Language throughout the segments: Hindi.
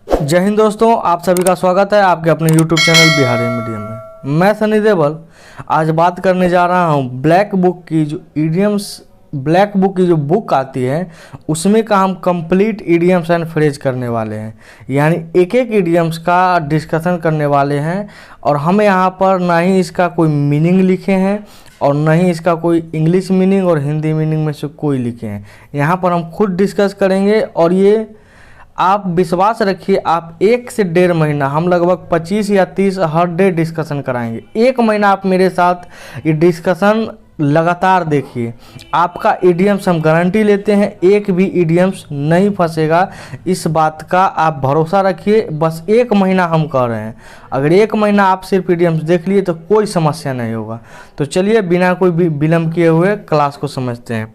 जय हिंद दोस्तों, आप सभी का स्वागत है आपके अपने YouTube चैनल बिहारी मीडियम में। मैं सनी देवल आज बात करने जा रहा हूं ब्लैक बुक की जो बुक आती है उसमें का हम कंप्लीट इडियम्स एंड फ्रेज करने वाले हैं। यानी एक एक इडियम्स का डिस्कशन करने वाले हैं और हम यहाँ पर ना ही इसका कोई मीनिंग लिखे हैं और न ही इसका कोई इंग्लिश मीनिंग और हिंदी मीनिंग में से कोई लिखे हैं। यहाँ पर हम खुद डिस्कस करेंगे और ये आप विश्वास रखिए, आप 1 से 1.5 महीना, हम लगभग 25 या 30 हर डे डिस्कशन कराएंगे। 1 महीना आप मेरे साथ ये डिस्कशन लगातार देखिए, आपका इडियम्स हम गारंटी लेते हैं, एक भी इडियम्स नहीं फंसेगा। इस बात का आप भरोसा रखिए। बस 1 महीना हम कह रहे हैं, अगर 1 महीना आप सिर्फ इडियम्स देख लिए तो कोई समस्या नहीं होगा। तो चलिए बिना कोई विलम्ब किए हुए क्लास को समझते हैं।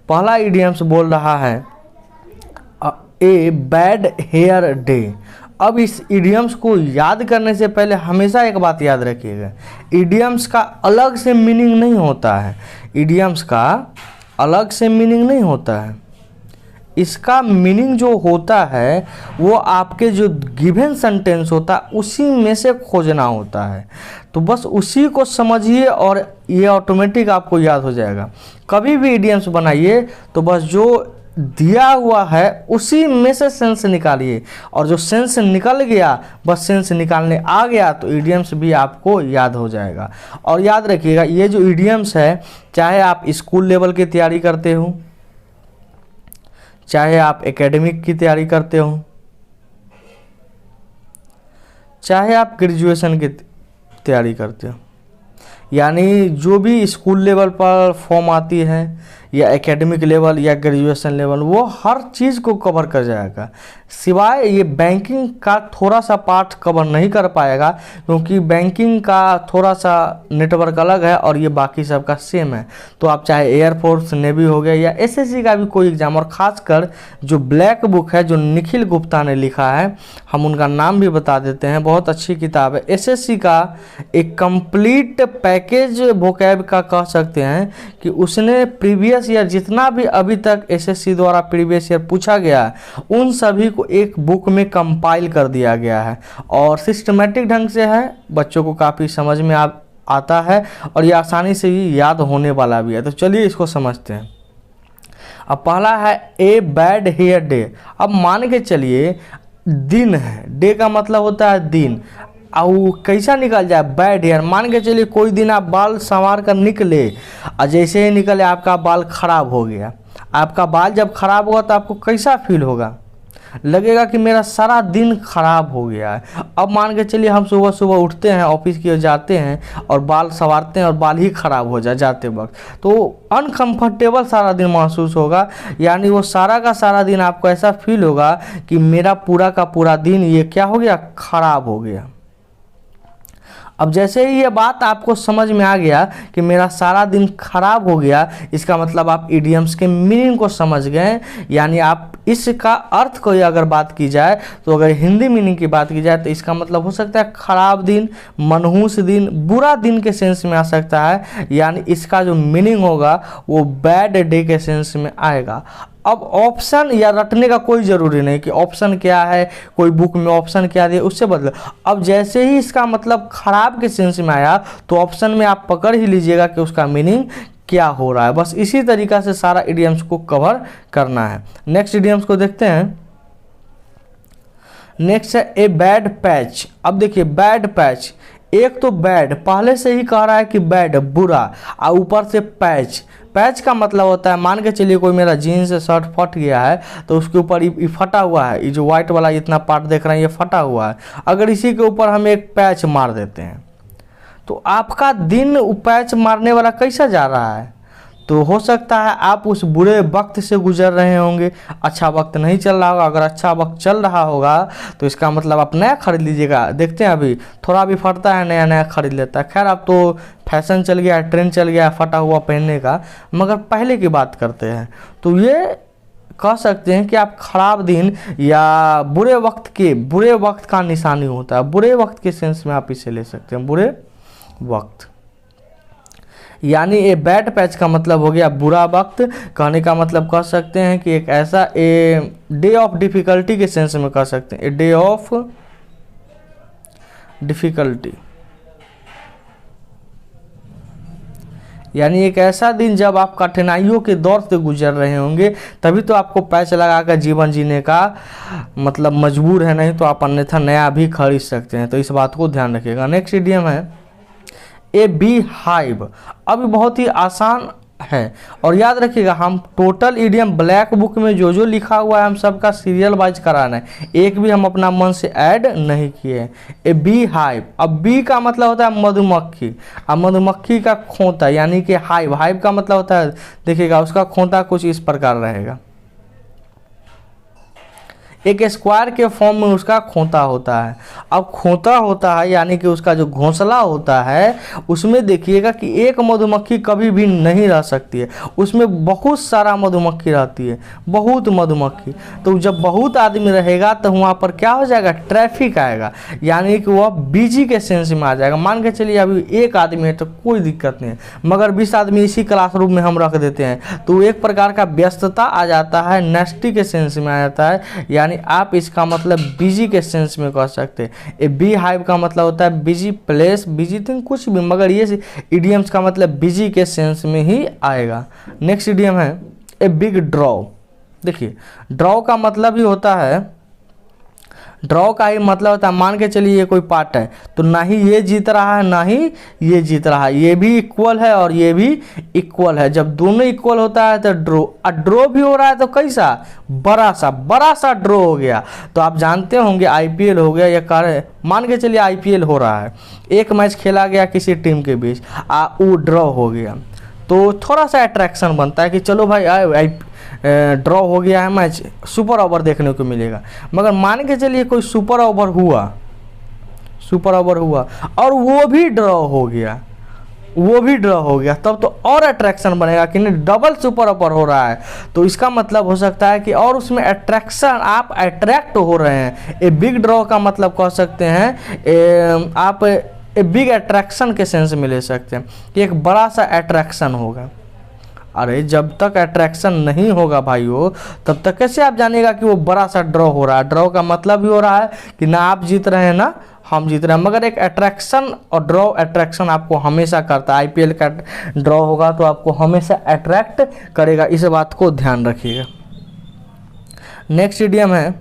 पहला इडियम्स बोल रहा है ए बैड हेयर डे। अब इस इडियम्स को याद करने से पहले हमेशा एक बात याद रखिएगा, इडियम्स का अलग से मीनिंग नहीं होता है। इडियम्स का अलग से मीनिंग नहीं होता है। इसका मीनिंग जो होता है वो आपके जो गिवन सेंटेंस होता है उसी में से खोजना होता है। तो बस उसी को समझिए और ये ऑटोमेटिक आपको याद हो जाएगा। कभी भी इडियम्स बनाइए तो बस जो दिया हुआ है उसी में से सेंस निकालिए, और जो सेंस निकल गया, बस सेंस निकालने आ गया तो इडियम्स भी आपको याद हो जाएगा। और याद रखिएगा, ये जो इडियम्स है, चाहे आप स्कूल लेवल की तैयारी करते हो, चाहे आप एकेडमिक की तैयारी करते हो, चाहे आप ग्रेजुएशन की तैयारी करते हो, यानी जो भी स्कूल लेवल पर फॉर्म आती है या एकेडमिक लेवल या ग्रेजुएशन लेवल, वो हर चीज़ को कवर कर जाएगा। सिवाय ये बैंकिंग का थोड़ा सा पार्ट कवर नहीं कर पाएगा, क्योंकि बैंकिंग का थोड़ा सा नेटवर्क अलग है और ये बाकी सब का सेम है। तो आप चाहे एयरफोर्स, नेवी हो गया या एसएससी का भी कोई एग्जाम, और ख़ासकर जो ब्लैक बुक है जो निखिल गुप्ता ने लिखा है, हम उनका नाम भी बता देते हैं, बहुत अच्छी किताब है। एसएससी का एक कंप्लीट पैकेज वोकैब का कह सकते हैं कि उसने प्रीवियस ईयर जितना भी अभी तक एसएससी द्वारा प्रीवियस ईयर पूछा गया उन सभी को एक बुक में कंपाइल कर दिया गया है और सिस्टमेटिक ढंग से है। बच्चों को काफ़ी समझ में आता है और ये आसानी से ही याद होने वाला भी है। तो चलिए इसको समझते हैं। अब पहला है ए बैड हेयर डे। अब मान के चलिए दिन है, डे का मतलब होता है दिन, और कैसा निकल जाए बैड हेयर। मान के चलिए कोई दिन आप बाल संवार कर निकले और जैसे ही निकले आपका बाल खराब हो गया। आपका बाल जब खराब होगा तो आपको कैसा फील होगा? लगेगा कि मेरा सारा दिन खराब हो गया है। अब मान के चलिए हम सुबह सुबह उठते हैं, ऑफिस की ओर जाते हैं और बाल संवारते हैं और बाल ही खराब हो जाए जाते वक्त, तो अनकंफर्टेबल सारा दिन महसूस होगा। यानी वो सारा का सारा दिन आपको ऐसा फील होगा कि मेरा पूरा का पूरा दिन ये क्या हो गया, खराब हो गया। अब जैसे ही ये बात आपको समझ में आ गया कि मेरा सारा दिन खराब हो गया, इसका मतलब आप इडियम्स के मीनिंग को समझ गए। यानी आप इसका अर्थ को अगर बात की जाए तो अगर हिंदी मीनिंग की बात की जाए तो इसका मतलब हो सकता है खराब दिन, मनहूस दिन, बुरा दिन के सेंस में आ सकता है। यानी इसका जो मीनिंग होगा वो बैड डे के सेंस में आएगा। अब ऑप्शन या रटने का कोई ज़रूरी नहीं कि ऑप्शन क्या है, कोई बुक में ऑप्शन क्या दिया उससे बदलो। अब जैसे ही इसका मतलब खराब के सेंस में आया तो ऑप्शन में आप पकड़ ही लीजिएगा कि उसका मीनिंग क्या हो रहा है। बस इसी तरीक़ा से सारा इडियम्स को कवर करना है। नेक्स्ट इडियम्स को देखते हैं। नेक्स्ट है ए बैड पैच। अब देखिए बैड पैच, एक तो बैड पहले से ही कह रहा है कि बैड बुरा, और ऊपर से पैच। पैच का मतलब होता है, मान के चलिए कोई मेरा जीन्स शर्ट फट गया है तो उसके ऊपर ये फटा हुआ है, ये जो व्हाइट वाला इतना पार्ट देख रहे हैं ये फटा हुआ है। अगर इसी के ऊपर हम एक पैच मार देते हैं तो आपका दिन पैच मारने वाला कैसा जा रहा है? तो हो सकता है आप उस बुरे वक्त से गुजर रहे होंगे, अच्छा वक्त नहीं चल रहा होगा। अगर अच्छा वक्त चल रहा होगा तो इसका मतलब आप नया खरीद लीजिएगा। देखते हैं अभी थोड़ा भी फटता है, नया नया खरीद लेता है। खैर अब तो फैशन चल गया है, ट्रेंड चल गया है फटा हुआ पहनने का, मगर पहले की बात करते हैं तो ये कह सकते हैं कि आप खराब दिन या बुरे वक्त का निशानी होता है। बुरे वक्त के सेंस में आप इसे ले सकते हैं, बुरे वक्त। यानी ए बैड पैच का मतलब हो गया बुरा वक्त, कहने का मतलब कह सकते हैं कि एक ऐसा ए डे ऑफ डिफिकल्टी के सेंस में कह सकते हैं, ए डे ऑफ डिफिकल्टी, यानी एक ऐसा दिन जब आप कठिनाइयों के दौर से गुजर रहे होंगे, तभी तो आपको पैच लगाकर जीवन जीने का मतलब मजबूर है, नहीं तो आप अन्यथा नया भी खरीद सकते हैं। तो इस बात को ध्यान रखिएगा। नेक्स्ट इडियम है ए बी हाइव। अब बहुत ही आसान है और याद रखिएगा, हम टोटल इडियम ब्लैक बुक में जो जो लिखा हुआ है हम सबका सीरियल वाइज कराना है, एक भी हम अपना मन से ऐड नहीं किए। ए बी हाइव, अब बी का मतलब होता है मधुमक्खी, अब मधुमक्खी का खोता यानी कि हाइव, हाइव का मतलब होता है, देखिएगा उसका खोता कुछ इस प्रकार रहेगा, एक स्क्वायर के फॉर्म में उसका खोता होता है। अब खोता होता है यानी कि उसका जो घोंसला होता है उसमें देखिएगा कि एक मधुमक्खी कभी भी नहीं रह सकती है, उसमें बहुत सारा मधुमक्खी रहती है, बहुत मधुमक्खी। तो जब बहुत आदमी रहेगा तो वहाँ पर क्या हो जाएगा, ट्रैफिक आएगा, यानी कि वह बिजी के सेंस में आ जाएगा। मान के चलिए अभी एक आदमी है तो कोई दिक्कत नहीं है, मगर 20 आदमी इसी क्लासरूम में हम रख देते हैं तो एक प्रकार का व्यस्तता आ जाता है, नेस्टी के सेंस में आ जाता है, यानी आप इसका मतलब बिजी के सेंस में कह सकते हैं। ए बी हाइव का मतलब होता है बिजी प्लेस, बिजी थिंग, कुछ भी, मगर ये इडियम्स का मतलब बिजी के सेंस में ही आएगा। नेक्स्ट इडियम है ए बिग ड्रॉ। देखिए ड्रॉ का मतलब ही होता है, ड्रॉ का ही मतलब होता है, मान के चलिए ये कोई पार्ट है तो ना ही ये जीत रहा है ना ही ये जीत रहा है, ये भी इक्वल है और ये भी इक्वल है। जब दोनों इक्वल होता है तो ड्रॉ, और ड्रॉ भी हो रहा है तो कैसा, बड़ा सा ड्रॉ हो गया। तो आप जानते होंगे आईपीएल हो गया या कार, मान के चलिए आईपीएल हो रहा है, एक मैच खेला गया किसी टीम के बीच, वो ड्रॉ हो गया तो थोड़ा सा अट्रैक्शन बनता है कि चलो भाई ड्रॉ हो गया है मैच, सुपर ओवर देखने को मिलेगा। मगर मान के चलिए कोई सुपर ओवर हुआ और वो भी ड्रॉ हो गया, तब तो और अट्रैक्शन बनेगा कि नहीं, डबल सुपर ओवर हो रहा है, तो इसका मतलब हो सकता है कि और उसमें अट्रैक्शन, आप अट्रैक्ट हो रहे हैं। ए बिग ड्रॉ का मतलब कह सकते हैं आप ए बिग अट्रैक्शन के सेंस में ले सकते हैं कि एक बड़ा सा अट्रैक्शन होगा। अरे जब तक अट्रैक्शन नहीं होगा भाइयों तब तक कैसे आप जानिएगा कि वो बड़ा सा ड्रॉ हो रहा है। ड्रॉ का मतलब भी हो रहा है कि ना आप जीत रहे हैं ना हम जीत रहे हैं, मगर एक अट्रैक्शन और ड्रॉ, अट्रैक्शन आपको हमेशा करता है। आईपीएल का ड्रॉ होगा तो आपको हमेशा अट्रैक्ट करेगा, इस बात को ध्यान रखिएगा। नेक्स्ट इडियम है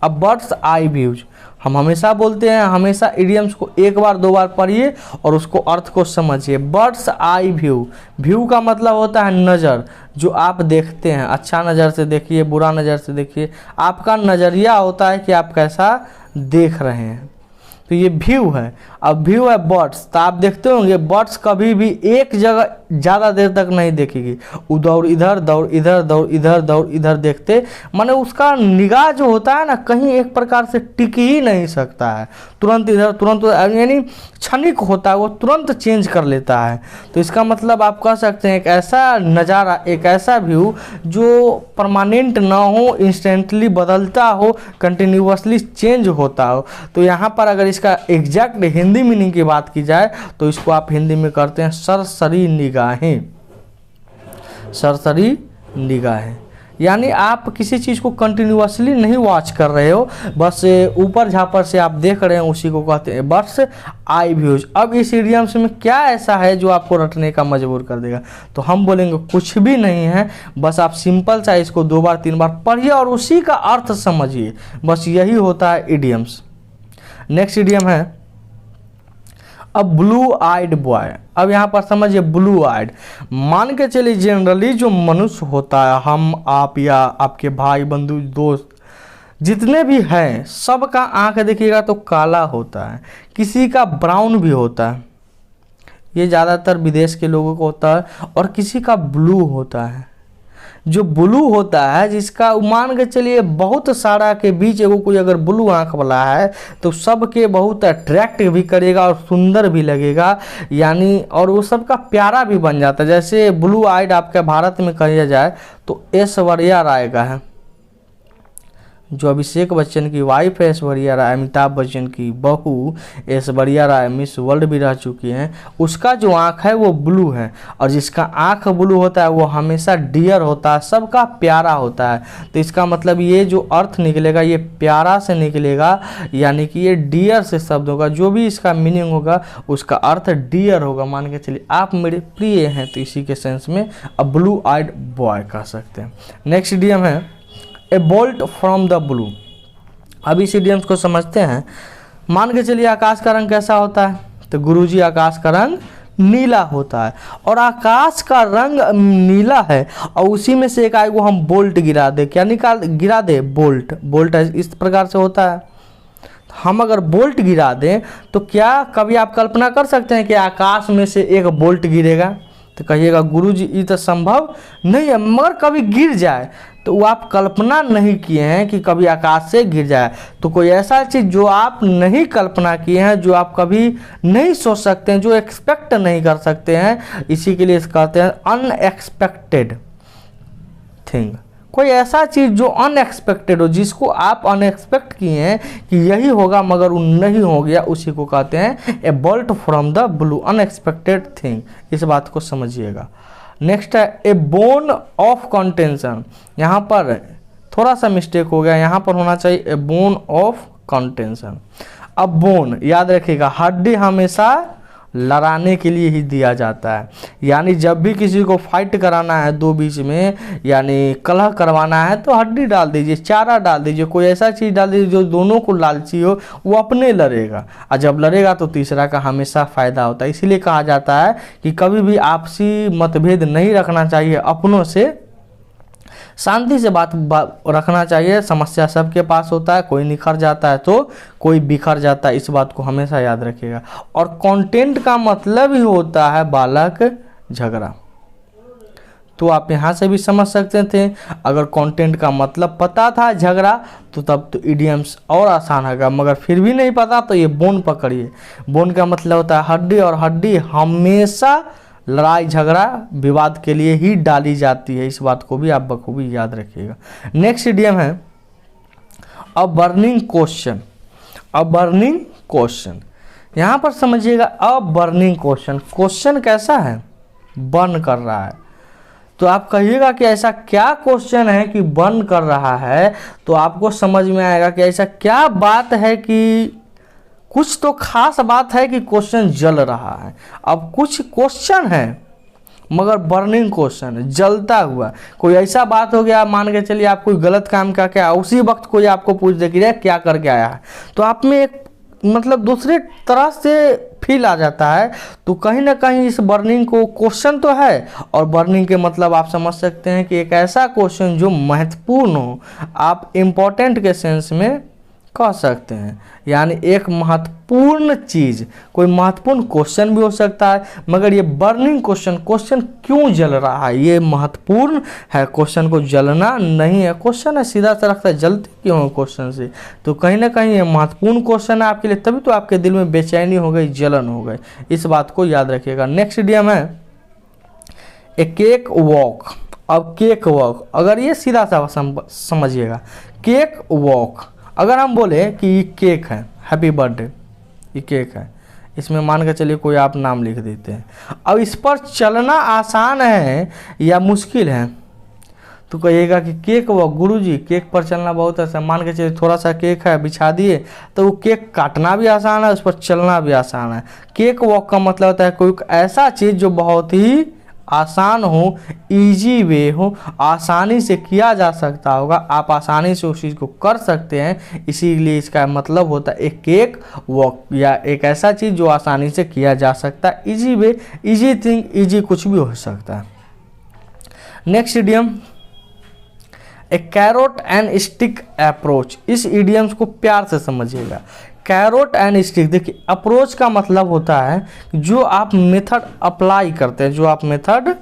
अ बर्ड्स आई व्यूज। हम हमेशा बोलते हैं, हमेशा इडियम्स को एक बार दो बार पढ़िए और उसको अर्थ को समझिए। बर्ड्स आई व्यू, व्यू का मतलब होता है नज़र, जो आप देखते हैं, अच्छा नज़र से देखिए, बुरा नज़र से देखिए, आपका नज़रिया होता है कि आप कैसा देख रहे हैं, तो ये व्यू है। अब व्यू है बर्ड्स, तो आप देखते होंगे बर्ड्स कभी भी एक जगह ज़्यादा देर तक नहीं देखेगी, वो दौड़ इधर दौड़ इधर दौड़ इधर दौड़ इधर देखते, माने उसका निगाह जो होता है ना कहीं एक प्रकार से टिक ही नहीं सकता है, तुरंत इधर तुरंत, यानी क्षणिक होता है, वो तुरंत चेंज कर लेता है। तो इसका मतलब आप कह सकते हैं एक ऐसा नज़ारा, एक ऐसा व्यू जो परमानेंट ना हो, इंस्टेंटली बदलता हो, कंटिन्यूअसली चेंज होता हो। तो यहाँ पर अगर इसका एग्जैक्ट हिंदी मीनिंग की बात की जाए तो इसको आप हिंदी में करते हैं सरसरी निगाहें, सरसरी निगाहें, यानी आप किसी चीज़ को कंटिन्यूअसली नहीं वॉच कर रहे हो, बस ऊपर झापर से आप देख रहे हैं, उसी को कहते हैं बर्ड्स आई व्यूज। अब इस इडियम्स में क्या ऐसा है जो आपको रटने का मजबूर कर देगा, तो हम बोलेंगे कुछ भी नहीं है, बस आप सिंपल सा इसको 2 बार 3 बार पढ़िए और उसी का अर्थ समझिए, बस यही होता है इडियम्स। नेक्स्ट इडियम है अब ब्लू आइड बॉय। अब यहाँ पर समझिए ब्लू आइड, मान के चलिए जनरली जो मनुष्य होता है, हम आप या आपके भाई बंधु दोस्त जितने भी हैं, सबका आंख देखिएगा तो काला होता है, किसी का ब्राउन भी होता है, ये ज़्यादातर विदेश के लोगों को होता है, और किसी का ब्लू होता है। जो ब्लू होता है जिसका मान के चलिए बहुत सारा के बीच एगो कोई अगर ब्लू आंख वाला है तो सबके बहुत अट्रैक्ट भी करेगा और सुंदर भी लगेगा, यानी और वो सबका प्यारा भी बन जाता है। जैसे ब्लू आइड आपके भारत में कहा जाए तो ऐश्वर्या राय का है, जो अभिषेक बच्चन की वाइफ है ऐश्वर्या राय, अमिताभ बच्चन की बहू ऐश्वर्या राय मिस वर्ल्ड भी रह चुकी हैं, उसका जो आँख है वो ब्लू है। और जिसका आँख ब्लू होता है वो हमेशा डियर होता है, सबका प्यारा होता है। तो इसका मतलब ये जो अर्थ निकलेगा ये प्यारा से निकलेगा, यानी कि ये डियर से शब्द होगा, जो भी इसका मीनिंग होगा उसका अर्थ डियर होगा। मान के चलिए आप मेरे प्रिय हैं, तो इसी के सेंस में अ ब्लू आइड बॉय कह सकते हैं। नेक्स्ट इडियम है ए बोल्ट फ्रॉम द ब्लू। अब इस इडियम्स को समझते हैं। मान के चलिए आकाश का रंग कैसा होता है, तो गुरुजी आकाश का रंग नीला होता है, और आकाश का रंग नीला है और उसी में से एक आएगा हम बोल्ट गिरा दे, क्या गिरा दे, बोल्ट। बोल्ट इस प्रकार से होता है। हम अगर बोल्ट गिरा दें तो क्या कभी आप कल्पना कर सकते हैं कि आकाश में से एक बोल्ट गिरेगा? तो कहिएगा गुरुजी ये तो संभव नहीं है, मगर कभी गिर जाए तो वो आप कल्पना नहीं किए हैं कि कभी आकाश से गिर जाए। तो कोई ऐसा चीज़ जो आप नहीं कल्पना किए हैं, जो आप कभी नहीं सोच सकते हैं, जो एक्सपेक्ट नहीं कर सकते हैं, इसी के लिए कहते हैं अनएक्सपेक्टेड थिंग। कोई ऐसा चीज़ जो अनएक्सपेक्टेड हो, जिसको आप अनएक्सपेक्ट किए हैं कि यही होगा मगर वो नहीं हो गया, उसी को कहते हैं ए bolt from the blue, unexpected thing. इस बात को समझिएगा। नेक्स्ट है ए बोन ऑफ कंटेंशन। यहाँ पर थोड़ा सा मिस्टेक हो गया, यहाँ पर होना चाहिए ए बोन ऑफ कंटेंशन। अब बोन याद रखिएगा, हड्डी हमेशा लड़ाने के लिए ही दिया जाता है, यानी जब भी किसी को फाइट कराना है दो बीच में, यानी कलह करवाना है, तो हड्डी डाल दीजिए, चारा डाल दीजिए, कोई ऐसा चीज़ डाल दीजिए जो दोनों को लालची हो, वो अपने लड़ेगा, और जब लड़ेगा तो तीसरा का हमेशा फ़ायदा होता है। इसीलिए कहा जाता है कि कभी भी आपसी मतभेद नहीं रखना चाहिए, अपनों से शांति से बात रखना चाहिए। समस्या सबके पास होता है, कोई निखर जाता है तो कोई बिखर जाता है, इस बात को हमेशा याद रखिएगा। और कंटेंट का मतलब ही होता है बालक झगड़ा, तो आप यहाँ से भी समझ सकते थे। अगर कंटेंट का मतलब पता था झगड़ा, तो तब तो इडियम्स और आसान होगा, मगर फिर भी नहीं पता तो ये बोन पकड़िए। बोन का मतलब होता है हड्डी, और हड्डी हमेशा लड़ाई झगड़ा विवाद के लिए ही डाली जाती है, इस बात को भी आप बखूबी याद रखिएगा। नेक्स्ट इडियम है अ बर्निंग क्वेश्चन। अ बर्निंग क्वेश्चन, यहाँ पर समझिएगा अ बर्निंग क्वेश्चन, क्वेश्चन कैसा है, बर्न कर रहा है। तो आप कहिएगा कि ऐसा क्या क्वेश्चन है कि बर्न कर रहा है, तो आपको समझ में आएगा कि ऐसा क्या बात है कि कुछ तो खास बात है कि क्वेश्चन जल रहा है। अब कुछ क्वेश्चन है मगर बर्निंग क्वेश्चन है, जलता हुआ। कोई ऐसा बात हो गया, मान के चलिए आप कोई गलत काम करके आया, उसी वक्त कोई आपको पूछ दे कि क्या करके आया है, तो आप में एक मतलब दूसरे तरह से फील आ जाता है। तो कहीं ना कहीं इस बर्निंग को क्वेश्चन तो है, और बर्निंग के मतलब आप समझ सकते हैं कि एक ऐसा क्वेश्चन जो महत्वपूर्ण हो, आप इम्पोर्टेंट के सेंस में कह सकते हैं। यानी एक महत्वपूर्ण चीज़, कोई महत्वपूर्ण क्वेश्चन भी हो सकता है, मगर ये बर्निंग क्वेश्चन, क्वेश्चन क्यों जल रहा है, ये महत्वपूर्ण है। क्वेश्चन को जलना नहीं है, क्वेश्चन है सीधा सा रखता है, जलते क्यों है क्वेश्चन से, तो कहीं ना कहीं ये महत्वपूर्ण क्वेश्चन है आपके लिए, तभी तो आपके दिल में बेचैनी हो गई, जलन हो गई, इस बात को याद रखिएगा। नेक्स्ट इडियम है ए केक वॉक। अब केक वॉक, अगर ये सीधा सा समझिएगा, केक वॉक, अगर हम बोले कि ये केक है, हैप्पी बर्थडे, ये केक है, इसमें मान के चलिए कोई आप नाम लिख देते हैं। अब इस पर चलना आसान है या मुश्किल है, तो कहिएगा कि केक वॉक। गुरुजी केक पर चलना बहुत आसान, मान के चलिए थोड़ा सा केक है, बिछा दिए, तो वो केक काटना भी आसान है, उस पर चलना भी आसान है। केक वॉक का मतलब होता है कोई ऐसा चीज़ जो बहुत ही आसान हो, इजी वे हो, आसानी से किया जा सकता होगा, आप आसानी से उस चीज़ को कर सकते हैं, इसीलिए इसका मतलब होता है एक केक वॉक, या एक ऐसा चीज़ जो आसानी से किया जा सकता है, easy way, easy thing, easy कुछ भी हो सकता है। Next idiom A carrot and stick approach. इस इडियम्स को प्यार से समझिएगा। कैरोट एंड स्टिक, देखिए अप्रोच का मतलब होता है जो आप मेथड अप्लाई करते हैं, जो आप मेथड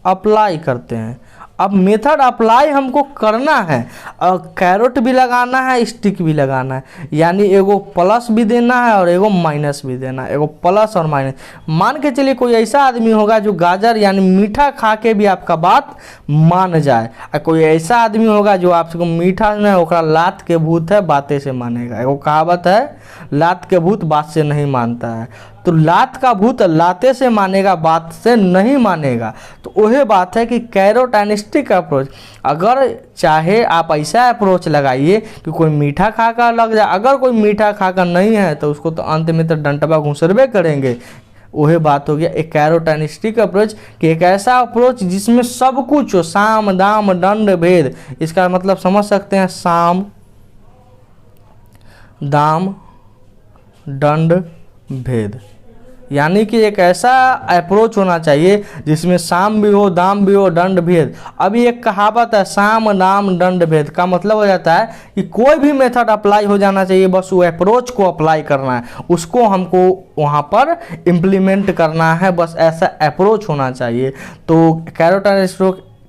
अप्लाई करते हैं। अब मेथड अप्लाई हमको करना है, और कैरोट भी लगाना है, स्टिक भी लगाना है, यानी एगो प्लस भी देना है और एगो माइनस भी देना है, एगो प्लस और माइनस। मान के चलिए कोई ऐसा आदमी होगा जो गाजर यानी मीठा खा के भी आपका बात मान जाए, और कोई ऐसा आदमी होगा जो आपको मीठा नहीं, ओकरा लात के भूत है बातें से मानेगा। एगो कहावत है, लात के भूत बात से नहीं मानता है। तो लात का भूत लाते से मानेगा, बात से नहीं मानेगा। तो वही बात है कि कैरोट एंड स्टिक अप्रोच, अगर चाहे आप ऐसा अप्रोच लगाइए कि कोई मीठा खाकर लग जाए, अगर कोई मीठा खाकर नहीं है तो उसको तो अंत में तो डंटवा घुसरबे करेंगे। वही बात हो गया एक कैरोट एंड स्टिक अप्रोच, कि एक ऐसा अप्रोच जिसमें सब कुछ हो, साम दाम दंड भेद। इसका मतलब समझ सकते हैं, साम दाम दंड भेद, यानी कि एक ऐसा अप्रोच होना चाहिए जिसमें साम भी हो, दाम भी हो, दंड भेद। अभी एक कहावत है, साम दाम दंड भेद, का मतलब हो जाता है कि कोई भी मेथड अप्लाई हो जाना चाहिए, बस वो अप्रोच को अप्लाई करना है, उसको हमको वहाँ पर इम्प्लीमेंट करना है, बस ऐसा अप्रोच होना चाहिए। तो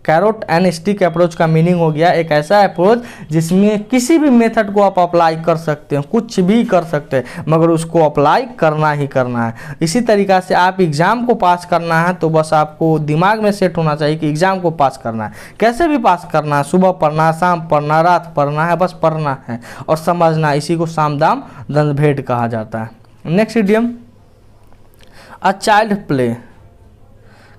कैरोट एंड स्टिक अप्रोच का मीनिंग हो गया एक ऐसा अप्रोच जिसमें किसी भी मेथड को आप अप्लाई कर सकते हैं, कुछ भी कर सकते हैं, मगर उसको अप्लाई करना ही करना है। इसी तरीक़ा से आप एग्ज़ाम को पास करना है तो बस आपको दिमाग में सेट होना चाहिए कि एग्ज़ाम को पास करना है। कैसे भी पास करना है, सुबह पढ़ना, शाम पढ़ना, रात पढ़ना है, बस पढ़ना है और समझना। इसी को साम दाम दंड भेद कहा जाता है। Next idiom, a child play.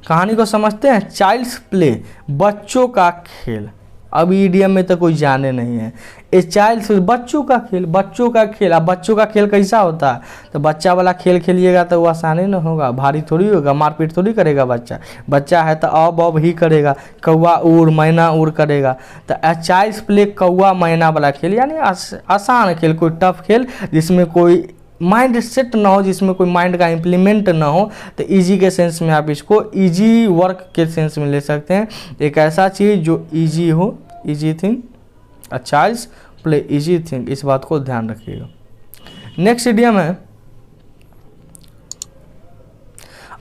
कहानी को समझते हैं, चाइल्ड्स प्ले, बच्चों का खेल। अब ईडीएम में तो कोई जाने नहीं है। ए चाइल्ड्स, बच्चों का खेल, बच्चों का खेल। अब बच्चों का खेल कैसा होता है, तो बच्चा वाला खेल खेलिएगा तो वो आसानी ना होगा, भारी थोड़ी होगा, मारपीट थोड़ी करेगा बच्चा। बच्चा है तो अब ही करेगा, कौवा उड़ मैना उड़ करेगा। तो ए चाइल्ड्स प्ले कौवा मैना वाला खेल, यानी आसान खेल, कोई टफ खेल जिसमें कोई माइंड सेट ना हो, जिसमें कोई माइंड का इम्प्लीमेंट ना हो। तो इजी के सेंस में आप इसको इजी वर्क के सेंस में ले सकते हैं। एक ऐसा चीज़ जो इजी हो, easy thing, a child's play easy thing, इस बात को ध्यान रखिएगा। नेक्स्ट इडियम है,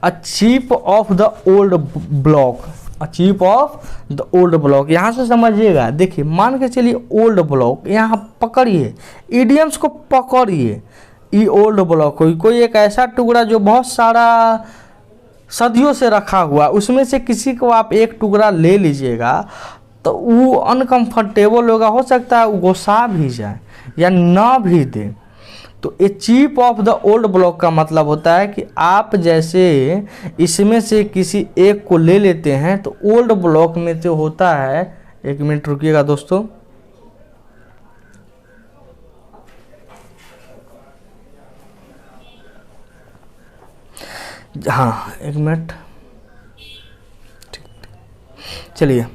a chip off the old block. A chip off the old block, यहाँ से समझिएगा। देखिए मान के चलिए ओल्ड ब्लॉक, यहाँ पकड़िए, इडियम्स को पकड़िए। ई ओल्ड ब्लॉक कोई एक ऐसा टुकड़ा जो बहुत सारा सदियों से रखा हुआ, उसमें से किसी को आप एक टुकड़ा ले लीजिएगा तो वो अनकंफर्टेबल होगा, हो सकता है वो गुस्सा भी जाए या ना भी दे। तो a chip off the old block का मतलब होता है कि आप जैसे इसमें से किसी एक को ले लेते हैं तो ओल्ड ब्लॉक में जो होता है, एक मिनट रुकिएगा दोस्तों, हाँ एक मिनट, चलिए।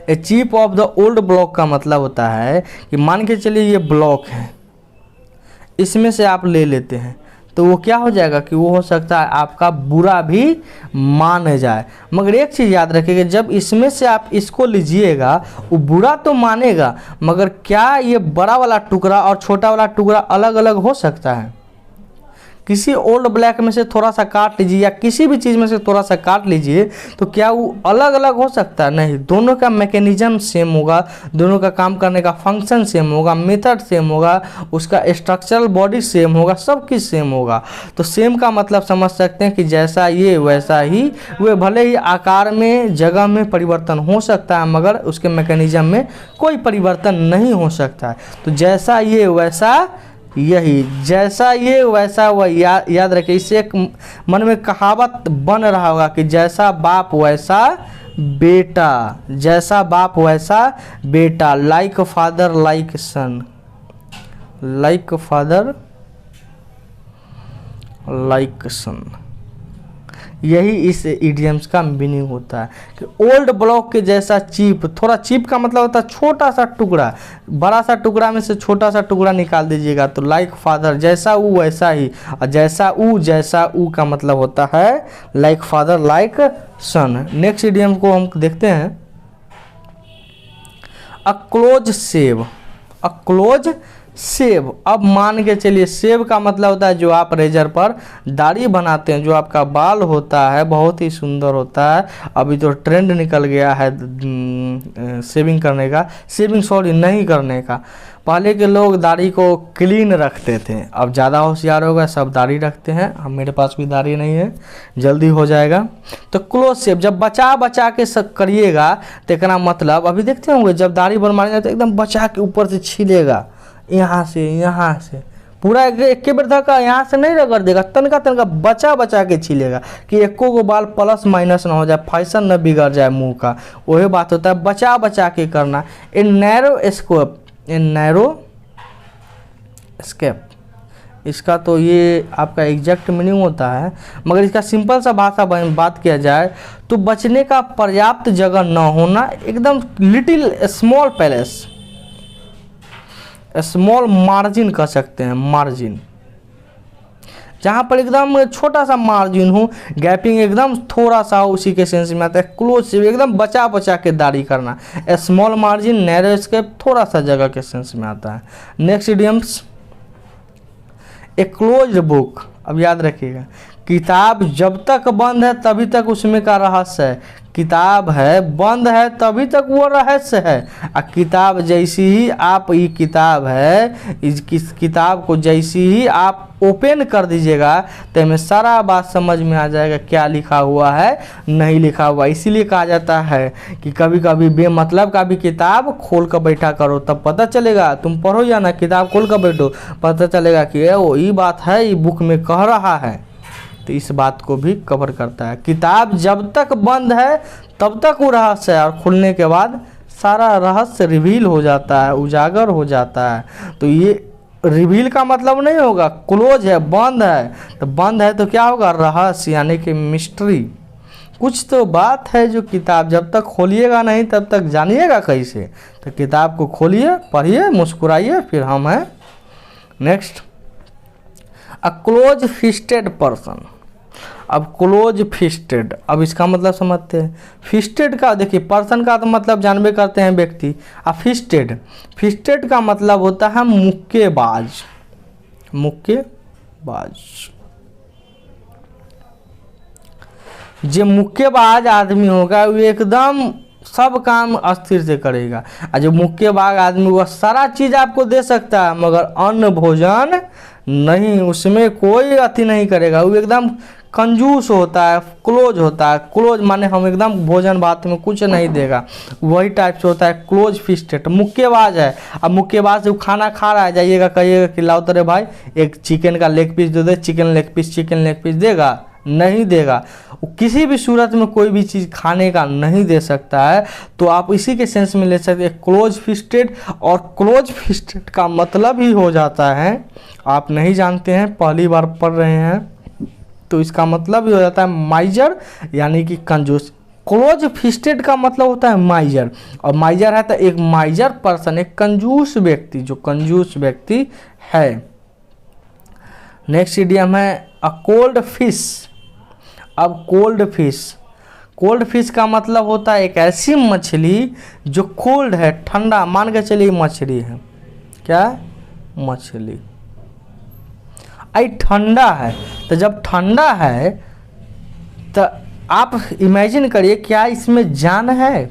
A chip off the old block का मतलब होता है कि मान के चलिए ये ब्लॉक है, इसमें से आप ले लेते हैं तो वो क्या हो जाएगा कि वो हो सकता है आपका बुरा भी मान जाए। मगर एक चीज़ याद रखिएगा, जब इसमें से आप इसको लीजिएगा वो बुरा तो मानेगा, मगर क्या ये बड़ा वाला टुकड़ा और छोटा वाला टुकड़ा अलग अलग हो सकता है? किसी ओल्ड ब्लैक में से थोड़ा सा काट लीजिए या किसी भी चीज़ में से थोड़ा सा काट लीजिए तो क्या वो अलग अलग हो सकता है? नहीं, दोनों का मैकेनिज्म सेम होगा, दोनों का काम करने का फंक्शन सेम होगा, मेथड सेम होगा, उसका स्ट्रक्चरल बॉडी सेम होगा, सब कुछ सेम होगा। तो सेम का मतलब समझ सकते हैं कि जैसा ये वैसा ही वे, भले ही आकार में जगह में परिवर्तन हो सकता है मगर उसके मैकेनिज्म में कोई परिवर्तन नहीं हो सकता है। तो जैसा ये वैसा यही, जैसा ये वैसा वह, याद रखिए। इससे एक मन में कहावत बन रहा होगा कि जैसा बाप वैसा बेटा, जैसा बाप वैसा बेटा, लाइक फादर लाइक सन, लाइक फादर लाइक सन, यही इस इडियम्स का मीनिंग होता है कि ओल्ड ब्लॉक के जैसा चीप। थोड़ा चीप का मतलब होता है छोटा सा टुकड़ा, बड़ा सा टुकड़ा में से छोटा सा टुकड़ा निकाल दीजिएगा तो लाइक फादर, जैसा ऊ वैसा ही, और जैसा ऊ का मतलब होता है लाइक फादर लाइक सन। नेक्स्ट इडियम को हम देखते हैं, a close save. A close save, अब मान के चलिए सेव का मतलब होता है जो आप रेजर पर दाढ़ी बनाते हैं, जो आपका बाल होता है बहुत ही सुंदर होता है। अभी तो ट्रेंड निकल गया है शेविंग करने का, शेविंग सॉरी नहीं करने का। पहले के लोग दाढ़ी को क्लीन रखते थे, अब ज़्यादा होशियार हो गए, सब दाढ़ी रखते हैं। हम मेरे पास भी दाढ़ी नहीं है, जल्दी हो जाएगा। तो क्लोज शेव जब बचा बचा के सब करिएगा तो एकरा मतलब अभी देखते होंगे जब दाढ़ी बनवाएंगे तो एकदम बचा के ऊपर से छीलेगा, यहाँ से पूरा एक बेर तक यहाँ से नहीं रगड़ देगा, तनका तनका बचा बचा के छीलेगा कि एको को बाल प्लस माइनस ना हो जाए, फैशन न बिगड़ जाए मुंह का। वही बात होता है, बचा बचा के करना। A narrow scope, a narrow escape, इसका तो ये आपका एग्जैक्ट मीनिंग होता है, मगर इसका सिंपल सा भाषा बात किया जाए तो बचने का पर्याप्त जगह न होना, एकदम little small palace, small margin कह सकते हैं, मार्जिन जहाँ पर एकदम छोटा सा मार्जिन हो, गैपिंग एकदम थोड़ा सा हो, उसी के सेंस में आता है। क्लोज से एकदम बचा बचा के दाढ़ी करना, स्मॉल मार्जिन, नैरो स्केप, थोड़ा सा जगह के सेंस में आता है। नेक्स्ट इडियम्स, ए क्लोज बुक, अब याद रखिएगा किताब जब तक बंद है तभी तक उसमें का रहस्य है, किताब है बंद है तभी तक वो रहस्य है। और किताब जैसी ही आप, ये किताब है, इस किताब को जैसी ही आप ओपन कर दीजिएगा तो हमें सारा बात समझ में आ जाएगा क्या लिखा हुआ है नहीं लिखा हुआ। इसीलिए कहा जाता है कि कभी कभी बेमतलब का भी किताब खोल कर बैठा करो, तब पता चलेगा। तुम पढ़ो या ना, किताब खोल कर बैठो, पता चलेगा कि वो ये बात है, ये बुक में कह रहा है। तो इस बात को भी कवर करता है। किताब जब तक बंद है तब तक वो रहस्य है, और खुलने के बाद सारा रहस्य रिवील हो जाता है, उजागर हो जाता है। तो ये रिवील का मतलब नहीं होगा क्लोज है, बंद है, तो बंद है तो क्या होगा, रहस्य यानी कि मिस्ट्री। कुछ तो बात है जो किताब जब तक खोलिएगा नहीं तब तक जानिएगा कैसे। तो किताब को खोलिए, पढ़िए, मुस्कुराइए, फिर हम हैं। Next, a close fisted person. अब क्लोज फिस्टेड, अब इसका मतलब समझते हैं। फिस्टेड का देखिए, पर्सन का तो मतलब जानबे करते हैं व्यक्ति। अब फिस्टेड, फिस्टेड का मतलब होता है मुक्केबाज, मुक्केबाज। जो मुक्केबाज आदमी होगा वो एकदम सब काम अस्थिर से करेगा, और जो मुक्केबाज आदमी वो सारा चीज़ आपको दे सकता है मगर अन्न भोजन नहीं, उसमें कोई अति नहीं करेगा। वो एकदम कंजूस होता है, क्लोज होता है। क्लोज माने हम एकदम भोजन भात में कुछ नहीं देगा, वही टाइप से होता है क्लोज फिस्टेड। मुक्केबाज है, अब मुक्केबाज से खाना खा रहा है, जाइएगा कहिएगा कि लाओ तेरे भाई एक चिकन का लेग पीस दे दे, चिकन लेग पीस देगा? नहीं देगा। वो किसी भी सूरत में कोई भी चीज़ खाने का नहीं दे सकता है। तो आप इसी के सेंस में ले सकते हैं क्लोज फिस्टेड। और क्लोज फिस्टेड का मतलब ही हो जाता है, आप नहीं जानते हैं, पहली बार पढ़ रहे हैं तो इसका मतलब ही हो जाता है माइजर, यानी कि कंजूस। क्लोज फिस्टेड का मतलब होता है माइजर, और माइजर है तो एक माइजर पर्सन, एक कंजूस व्यक्ति, जो कंजूस व्यक्ति है। नेक्स्ट इडियम है अ कोल्ड फिश। अब कोल्ड फिश का मतलब होता है एक ऐसी मछली जो कोल्ड है, ठंडा, मान के चलिए मछली है, क्या मछली आई ठंडा है। तो जब ठंडा है तो आप इमेजिन करिए क्या इसमें जान है?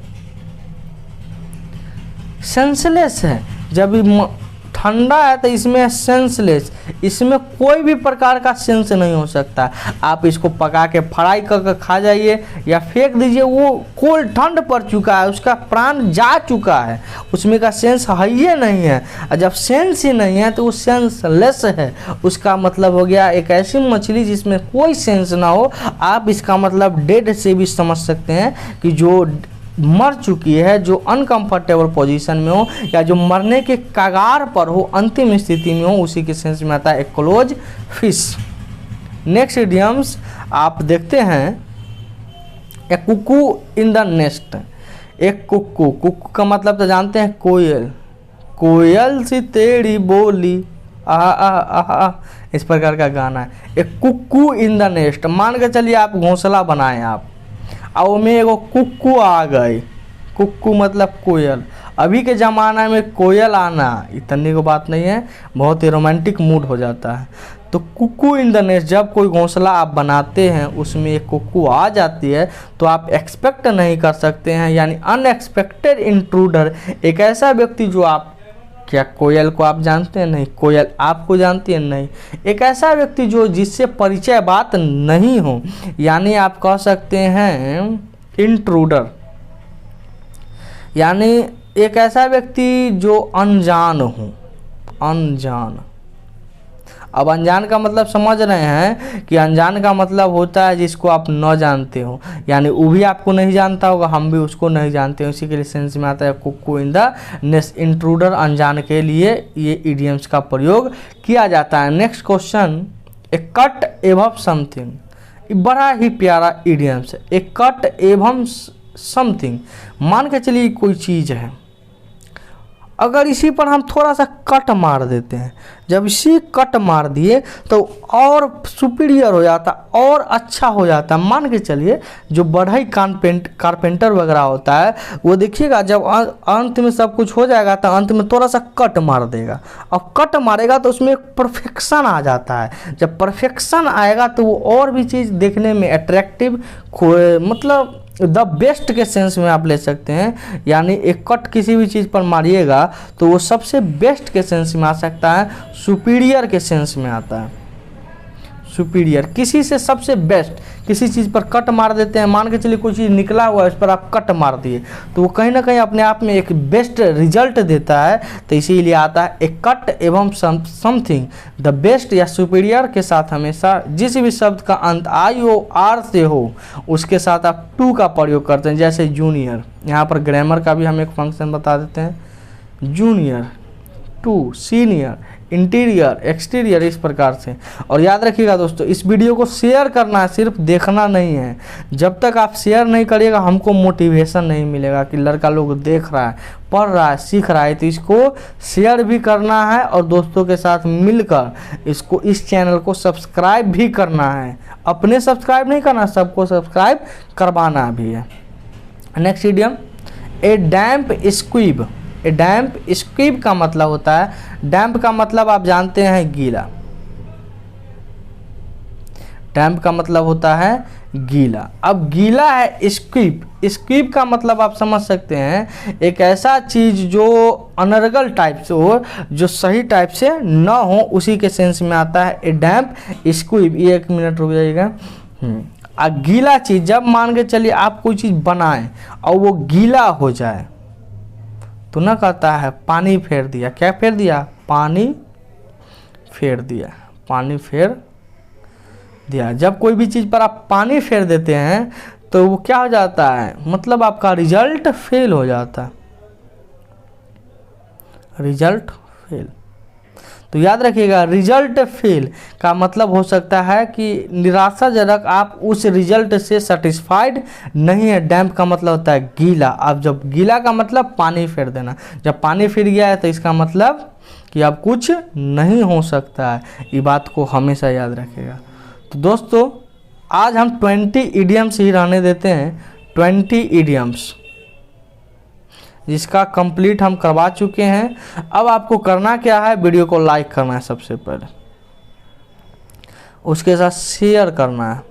सेंसलेस है। जब ठंडा है तो इसमें सेंसलेस, इसमें कोई भी प्रकार का सेंस नहीं हो सकता। आप इसको पका के फ्राई करके खा जाइए या फेंक दीजिए, वो कोल्ड ठंड पड़ चुका है, उसका प्राण जा चुका है, उसमें का सेंस है ही नहीं है। और जब सेंस ही नहीं है तो वो सेंसलेस है। उसका मतलब हो गया एक ऐसी मछली जिसमें कोई सेंस ना हो। आप इसका मतलब डेड से भी समझ सकते हैं कि जो मर चुकी है, जो अनकंफर्टेबल पोजीशन में हो या जो मरने के कगार पर हो, अंतिम स्थिति में हो, उसी के सेंस में आता है एक क्लोज फिश। नेक्स्ट इडियम्स आप देखते हैं, ए कुकू इन द नेस्ट। एक कुक्कू का मतलब तो जानते हैं कोयल, कोयल सी तेरी बोली आ, इस प्रकार का गाना है। एक कुक्कू इन द नेस्ट, मान के चलिए आप घोंसला बनाएं आप, और में एगो कुक्कू आ गई, कुक्कू मतलब कोयल, अभी के ज़माना में कोयल आना इतनी को बात नहीं है, बहुत ही रोमांटिक मूड हो जाता है। तो कुकू इन द नेस्ट, जब कोई घोंसला आप बनाते हैं उसमें एक कुकू आ जाती है तो आप एक्सपेक्ट नहीं कर सकते हैं, यानी अनएक्सपेक्टेड इंट्रूडर, एक ऐसा व्यक्ति जो आप, क्या कोयल को आप जानते हैं? नहीं। कोयल आपको जानती है? नहीं। एक ऐसा व्यक्ति जो जिससे परिचय बात नहीं हो, यानी आप कह सकते हैं इंट्रूडर, यानी एक ऐसा व्यक्ति जो अनजान हो, अनजान। अब अनजान का मतलब समझ रहे हैं कि अनजान का मतलब होता है जिसको आप न जानते हो, यानी वो भी आपको नहीं जानता होगा, हम भी उसको नहीं जानते हैं, उसी के लिए सेंस में आता है cuckoo in the nest. Intruder, अनजान के लिए ये इडियम्स का प्रयोग किया जाता है। नेक्स्ट क्वेश्चन, ए कट एवं समथिंग, बड़ा ही प्यारा इडियम्स है। ए कट एवं समथिंग, मान के चलिए कोई चीज़ है, अगर इसी पर हम थोड़ा सा कट मार देते हैं, जब इसी कट मार दिए तो और सुपीरियर हो जाता, और अच्छा हो जाता। मान के चलिए जो बढ़ई कारपेंटर वगैरह होता है वो देखिएगा जब अंत में सब कुछ हो जाएगा तो अंत में थोड़ा सा कट मार देगा। अब कट मारेगा तो उसमें एक परफेक्शन आ जाता है। जब परफेक्शन आएगा तो वो और भी चीज़ देखने में अट्रैक्टिव, मतलब द बेस्ट के सेंस में आप ले सकते हैं। यानी एक कट किसी भी चीज़ पर मारिएगा तो वो सबसे बेस्ट के सेंस में आ सकता है, सुपीरियर के सेंस में आता है। सुपीरियर, किसी से सबसे बेस्ट, किसी चीज़ पर कट मार देते हैं, मान के चलिए कोई चीज़ निकला हुआ है उस पर आप कट मार दिए तो वो कहीं ना कहीं अपने आप में एक बेस्ट रिजल्ट देता है। तो इसीलिए आता है ए कट एवं समथिंग, द बेस्ट या सुपीरियर के साथ हमेशा जिस भी शब्द का अंत आई ओ आर से हो उसके साथ आप टू का प्रयोग करते हैं। जैसे जूनियर, यहाँ पर ग्रामर का भी हम एक फंक्शन बता देते हैं, junior, to, senior, interior, exterior, इस प्रकार से। और याद रखिएगा दोस्तों, इस वीडियो को शेयर करना है, सिर्फ देखना नहीं है। जब तक आप शेयर नहीं करिएगा हमको मोटिवेशन नहीं मिलेगा कि लड़का लोग देख रहा है, पढ़ रहा है, सीख रहा है। तो इसको शेयर भी करना है और दोस्तों के साथ मिलकर इसको, इस चैनल को सब्सक्राइब भी करना है। अपने सब्सक्राइब नहीं करना, सबको सब्सक्राइब करवाना भी है। नेक्स्ट इडियम, ए डैम्प स्क्वीब। ए डैम्प स्क्वीब का मतलब होता है, डैम्प का मतलब आप जानते हैं गीला, डैम्प का मतलब होता है गीला। अब गीला है स्क्वीब, स्क्वीब का मतलब आप समझ सकते हैं एक ऐसा चीज़ जो अनर्गल टाइप से हो, जो सही टाइप से न हो, उसी के सेंस में आता है ए डैम्प स्क्वीब। ये 1 मिनट रुक जाइएगा। गीला चीज़, जब मान के चलिए आप कोई चीज़ बनाएं और वो गीला हो जाए तो ना कहता है पानी फेर दिया। क्या फेर दिया? पानी फेर दिया, पानी फेर दिया। जब कोई भी चीज़ पर आप पानी फेर देते हैं तो वो क्या हो जाता है, मतलब आपका रिजल्ट फेल हो जाता है, रिजल्ट फेल। तो याद रखिएगा, रिजल्ट फेल का मतलब हो सकता है कि निराशाजनक, आप उस रिजल्ट से सेटिस्फाइड नहीं है। डैम्प का मतलब होता है गीला। अब जब गीला का मतलब पानी फेर देना, जब पानी फिर गया है तो इसका मतलब कि अब कुछ नहीं हो सकता है। ये बात को हमेशा याद रखिएगा। तो दोस्तों आज हम 20 इडियम्स ही रहने देते हैं, 20 इडियम्स जिसका कंप्लीट हम करवा चुके हैं। अब आपको करना क्या है, वीडियो को लाइक करना है सबसे पहले, उसके साथ शेयर करना है।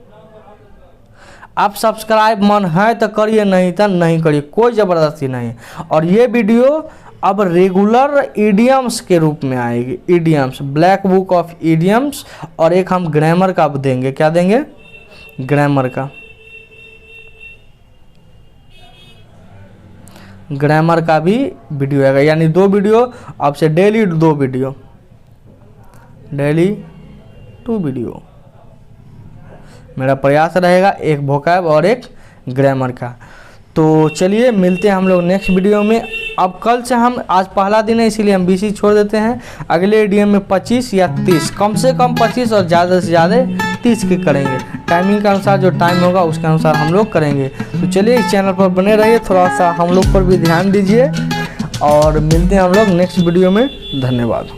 आप सब्सक्राइब मन है तो करिए, नहीं तो नहीं करिए, कोई ज़बरदस्ती नहीं। और ये वीडियो अब रेगुलर इडियम्स के रूप में आएगी, idioms, black book of idioms, और एक हम ग्रामर का देंगे। क्या देंगे? ग्रामर का, ग्रामर का भी वीडियो आएगा। यानी 2 वीडियो आपसे, डेली 2 वीडियो, डेली 2 वीडियो मेरा प्रयास रहेगा, एक वोकैब और एक ग्रामर का। तो चलिए मिलते हैं हम लोग नेक्स्ट वीडियो में। अब कल से हम, आज पहला दिन है इसीलिए हम 20 छोड़ देते हैं, अगले वीडियो में 25 या 30, कम से कम 25 और ज़्यादा से ज़्यादा 30 के करेंगे। टाइमिंग के अनुसार जो टाइम होगा उसके अनुसार हम लोग करेंगे। तो चलिए इस चैनल पर बने रहिए, थोड़ा सा हम लोग पर भी ध्यान दीजिए और मिलते हैं हम लोग नेक्स्ट वीडियो में। धन्यवाद।